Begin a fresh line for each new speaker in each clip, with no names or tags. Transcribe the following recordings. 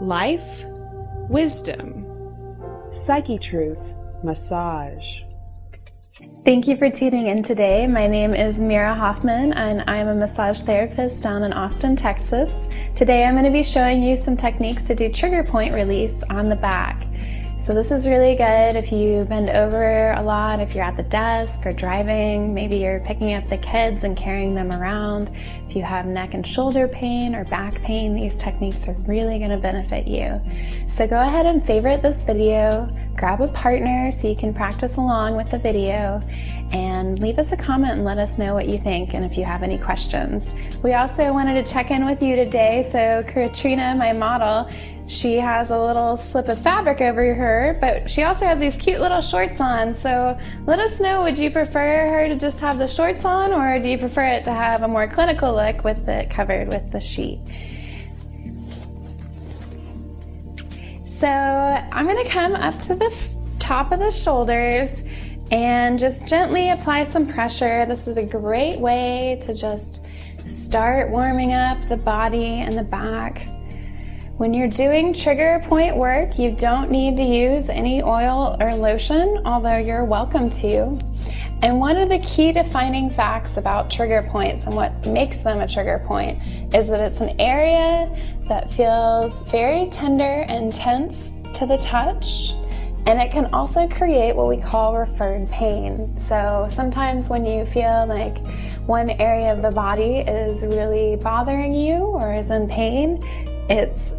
life, wisdom, psyche truth, massage.
Thank you for tuning in today. My name is Mira Hoffman and I'm a massage therapist down in Austin, Texas. Today I'm going to be showing you some techniques to do trigger point release on the back. So this is really good if you bend over a lot, if you're at the desk or driving, maybe you're picking up the kids and carrying them around. If you have neck and shoulder pain or back pain, these techniques are really going to benefit you. So go ahead and favorite this video, grab a partner so you can practice along with the video, and leave us a comment and let us know what you think and if you have any questions. We also wanted to check in with you today. So Katrina, my model, she has a little slip of fabric over her, but she also has these cute little shorts on. So let us know, would you prefer her to just have the shorts on, or do you prefer it to have a more clinical look with it covered with the sheet? So I'm going to come up to the top of the shoulders and just gently apply some pressure. This is a great way to just start warming up the body and the back. When you're doing trigger point work, you don't need to use any oil or lotion, although you're welcome to. And one of the key defining facts about trigger points and what makes them a trigger point is that it's an area that feels very tender and tense to the touch, and it can also create what we call referred pain. So sometimes when you feel like one area of the body is really bothering you or is in pain, it's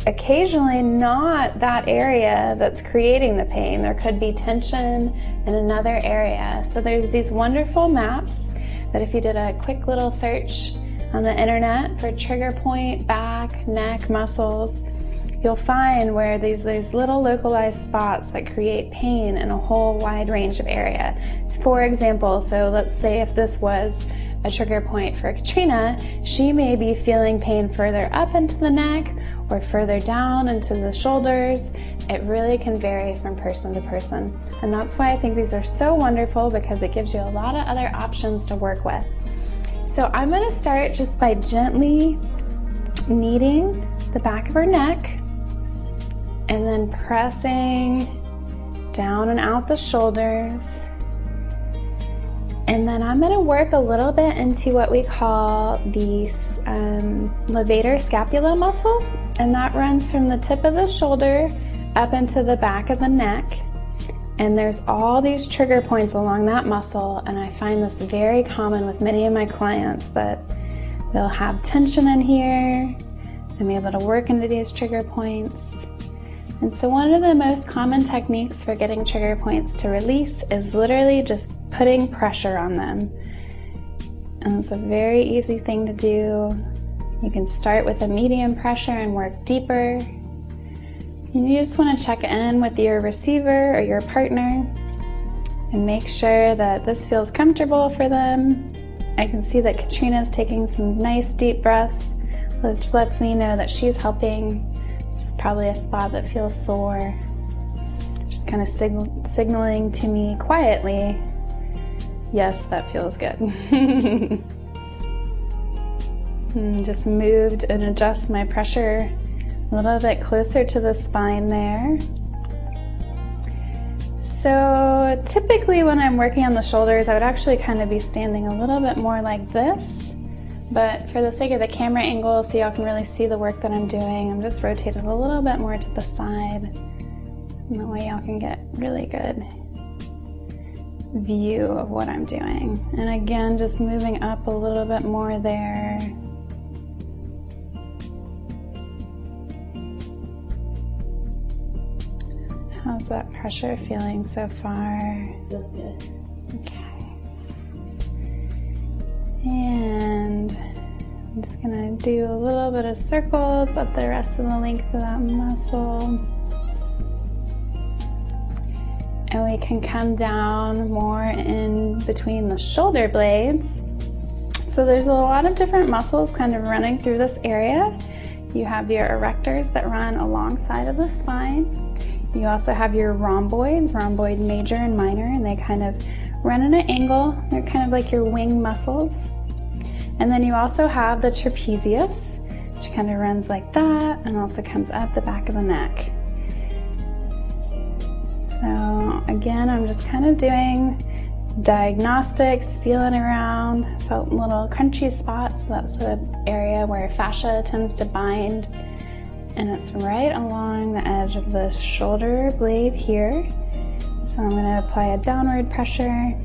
occasionally not that area that's creating the pain. There could be tension in another area. So there's these wonderful maps that if you did a quick little search on the internet for trigger point, back, neck, muscles, you'll find where these little localized spots that create pain in a whole wide range of area. For example, so let's say if this was a trigger point for Katrina, she may be feeling pain further up into the neck or further down into the shoulders. It really can vary from person to person. And that's why I think these are so wonderful, because it gives you a lot of other options to work with. So I'm going to start just by gently kneading the back of her neck and then pressing down and out the shoulders. And then I'm going to work a little bit into what we call the levator scapula muscle, and that runs from the tip of the shoulder up into the back of the neck. And there's all these trigger points along that muscle, and I find this very common with many of my clients, that they'll have tension in here and be able to work into these trigger points. And so one of the most common techniques for getting trigger points to release is literally just putting pressure on them. And it's a very easy thing to do. You can start with a medium pressure and work deeper. And you just want to check in with your receiver or your partner and make sure that this feels comfortable for them. I can see that Katrina's taking some nice deep breaths, which lets me know that she's helping. This is probably a spot that feels sore. Just kind of signaling to me quietly, yes, that feels good. Just moved and adjust my pressure a little bit closer to the spine there. So typically when I'm working on the shoulders, I would actually kind of be standing a little bit more like this. But for the sake of the camera angle, so y'all can really see the work that I'm doing, I'm just rotated a little bit more to the side. And that way y'all can get really good view of what I'm doing. And again, just moving up a little bit more there. How's that pressure feeling so far?
Feels good.
Okay. And I'm just gonna do a little bit of circles up the rest of the length of that muscle. And we can come down more in between the shoulder blades. So there's a lot of different muscles kind of running through this area. You have your erectors that run alongside of the spine. You also have your rhomboids, rhomboid major and minor, and they kind of run at an angle. They're kind of like your wing muscles. And then you also have the trapezius. She kind of runs like that and also comes up the back of the neck. So again, I'm just kind of doing diagnostics, feeling around. Felt little crunchy spots. That's the area where fascia tends to bind, and it's right along the edge of the shoulder blade here. So I'm going to apply a downward pressure.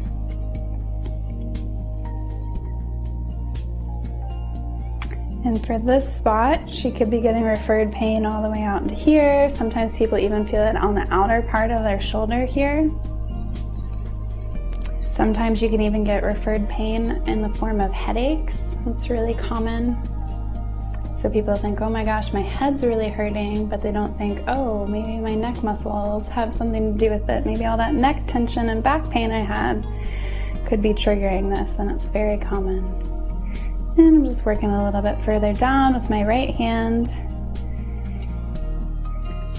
And for this spot, she could be getting referred pain all the way out into here. Sometimes people even feel it on the outer part of their shoulder here. Sometimes you can even get referred pain in the form of headaches. That's really common. So people think, oh my gosh, my head's really hurting, but they don't think, oh, maybe my neck muscles have something to do with it. Maybe all that neck tension and back pain I had could be triggering this, and it's very common. And I'm just working a little bit further down with my right hand.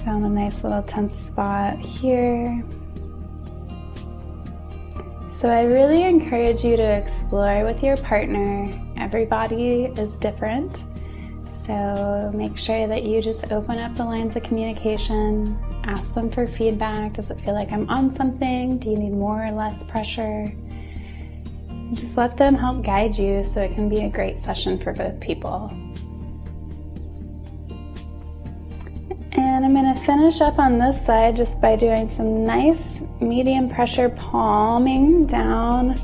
Found a nice little tense spot here. So I really encourage you to explore with your partner. Everybody is different. So make sure that you just open up the lines of communication, ask them for feedback. Does it feel like I'm on something? Do you need more or less pressure? Just let them help guide you so it can be a great session for both people. And I'm going to finish up on this side just by doing some nice medium pressure palming down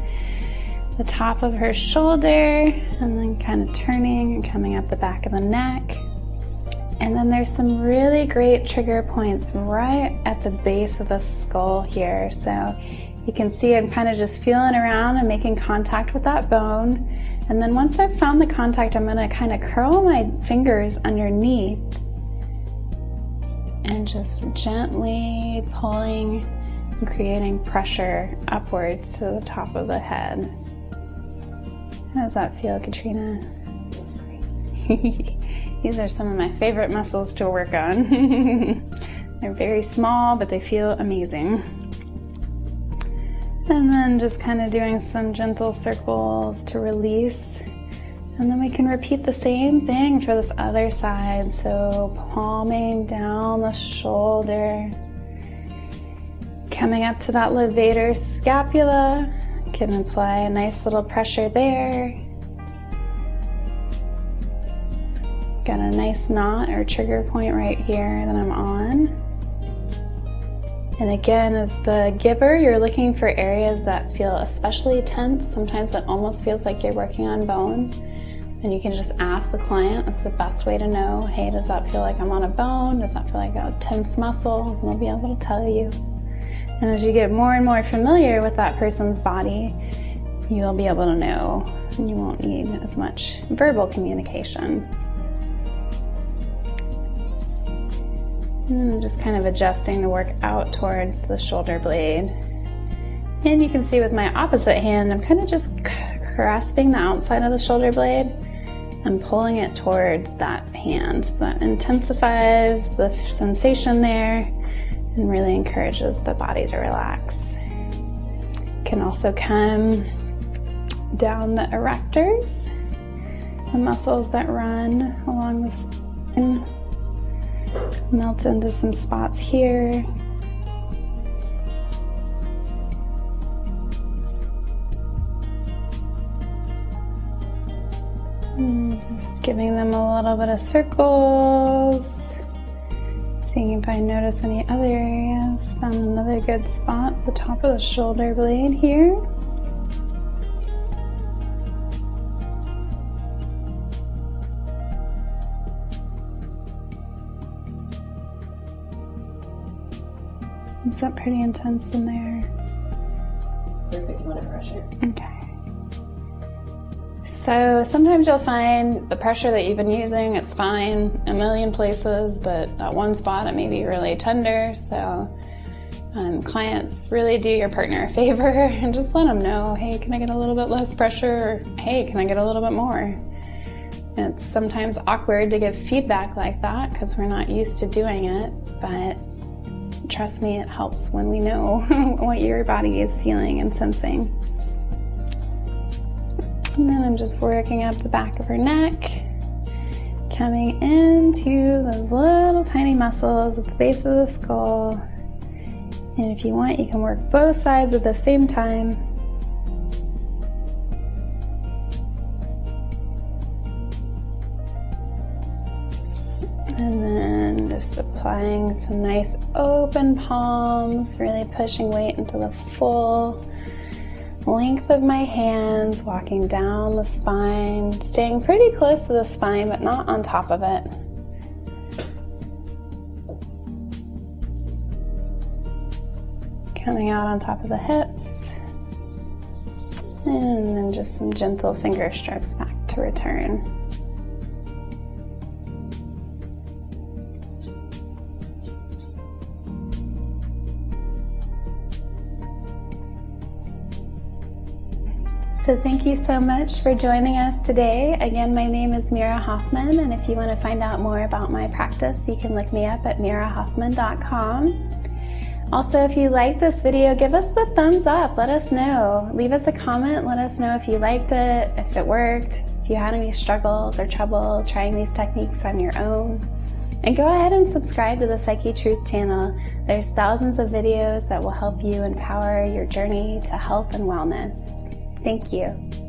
the top of her shoulder, and then kind of turning and coming up the back of the neck. And then there's some really great trigger points right at the base of the skull here. So you can see I'm kind of just feeling around and making contact with that bone. And then once I've found the contact, I'm going to kind of curl my fingers underneath and just gently pulling and creating pressure upwards to the top of the head. How does that feel, Katrina? These are some of my favorite muscles to work on. They're very small, but they feel amazing. And then just kind of doing some gentle circles to release. And then we can repeat the same thing for this other side. So palming down the shoulder, coming up to that levator scapula. Can apply a nice little pressure there. Got a nice knot or trigger point right here that I'm on. And again, as the giver, you're looking for areas that feel especially tense. Sometimes it almost feels like you're working on bone. And you can just ask the client, that's the best way to know, hey, does that feel like I'm on a bone? Does that feel like a tense muscle? And they'll be able to tell you. And as you get more and more familiar with that person's body, you'll be able to know, and you won't need as much verbal communication. And just kind of adjusting to work out towards the shoulder blade. And you can see with my opposite hand, I'm kind of just grasping the outside of the shoulder blade and pulling it towards that hand. So that intensifies the sensation there and really encourages the body to relax. Can also come down the erectors, the muscles that run along the spine, melt into some spots here. Just giving them a little bit of circles. Seeing if I notice any other areas. Found another good spot at the top of the shoulder blade here. Is that pretty intense in there?
Perfect amount of pressure.
Okay. So sometimes you'll find the pressure that you've been using, it's fine a million places, but at one spot it may be really tender. So clients, really do your partner a favor and just let them know, hey, can I get a little bit less pressure? Or, hey, can I get a little bit more? It's sometimes awkward to give feedback like that because we're not used to doing it, but trust me, it helps when we know what your body is feeling and sensing. And then I'm just working up the back of her neck, Coming into those little tiny muscles at the base of the skull. And if you want, you can work both sides at the same time. And then just applying some nice open palms, really pushing weight into the full length of my hands, walking down the spine, staying pretty close to the spine, but not on top of it. Coming out on top of the hips. And then just some gentle finger strokes back to return. So thank you so much for joining us today. Again, my name is Mira Hoffman, and if you want to find out more about my practice, you can look me up at mirahoffman.com. Also, if you liked this video, give us the thumbs up. Let us know. Leave us a comment. Let us know if you liked it, if it worked, if you had any struggles or trouble trying these techniques on your own. And go ahead and subscribe to the Psyche Truth channel. There's thousands of videos that will help you empower your journey to health and wellness. Thank you.